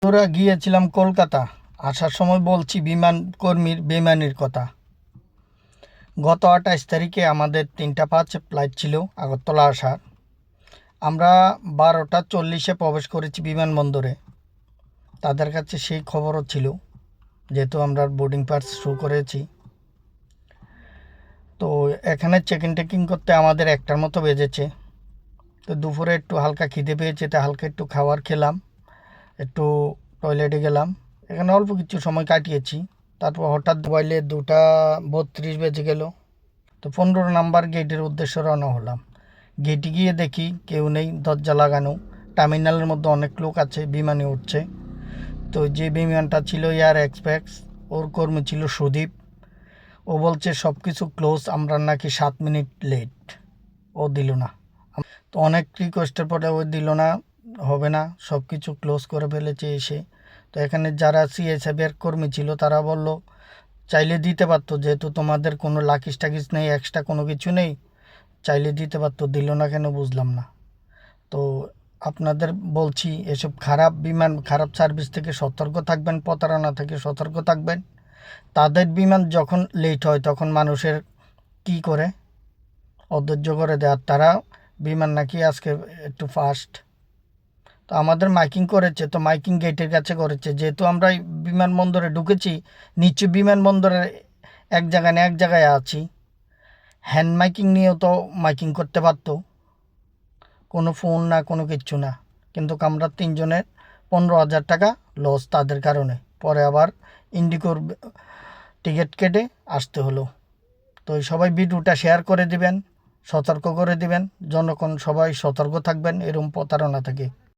তোরা গিয়েছিলাম কলকাতা। আসার সময় বলছি বিমান কর্মীর বেইমানির কথা। গত 28 তারিখে আমাদের 3টা 5 ফ্লাইট ছিল আগরতলা আসার। আমরা 12টা 40-এ প্রবেশ করেছি বিমানবন্দরে। তাদের কাছে সেই খবরও ছিল, যেহেতু আমরা বোর্ডিং পাস শো করেছি। তো এখানে চেকিং করতে আমাদের 1টার মতো বেজেছে। তো দুপুরে একটু হালকা খিদে পেয়েছে, তাই হালকা একটু খাবার খেলাম, একটু টয়লেটে গেলাম, এখানে অল্প কিছু সময় কাটিয়েছি। তারপর হঠাৎ মোবাইলে 2টা 32 বেজে গেল। তো 15 নাম্বার গেটের উদ্দেশ্যে রওনা হলাম। গেটে গিয়ে দেখি কেউ নেই, দরজা লাগানো। টার্মিনালের মধ্যে অনেক লোক আছে, বিমানে উঠছে। তো যে বিমানটা ছিল এয়ার এক্সপ্রেস, ওর কর্মী ছিল সুদীপ। ও বলছে সব কিছু ক্লোজ, আমরা নাকি 7 মিনিট লেট। ও দিল না। তো অনেক রিকোয়েস্টের পরে ও দিল না, হবে না, সব কিছু ক্লোজ করে ফেলেছে এসে। তো এখানে যারা সিএসএফের কর্মী ছিল তারা বলল চাইলে দিতে পারতো, যেহেতু তোমাদের কোনো লাকিস টাকিস নেই, এক্সট্রা কোনো কিছু নেই, চাইলে দিতে পারতো, দিল না কেন বুঝলাম না। তো আপনাদের বলছি, এসব খারাপ বিমান, খারাপ সার্ভিস থেকে সতর্ক থাকবেন, প্রতারণা থেকে সতর্ক থাকবেন। তাদের বিমান যখন লেট হয় তখন মানুষের কি করে, অধৈর্য করে দেয়। আর তারা বিমান নাকি আজকে একটু ফাস্ট। তো আমাদের মাইকিং করেছে, তো মাইকিং গেটের কাছে করেছে। যেহেতু আমরা বিমানবন্দরে ঢুকেছি, নিচু বিমানবন্দরের এক জায়গায় না এক জায়গায় আছি, হ্যান্ড মাইকিং নিয়েও তো মাইকিং করতে পারতো, কোনো ফোন না, কোনো কিচ্ছু না। কিন্তু আমরা 3জনের 15,000 টাকা লস তাদের কারণে। পরে আবার ইন্ডিগোর টিকিট কেটে আসতে হলো। তো সবাই ভিডিওটা শেয়ার করে দিবেন, সতর্ক করে দিবেন, জনগণ সবাই সতর্ক থাকবেন এরকম প্রতারণা থেকে।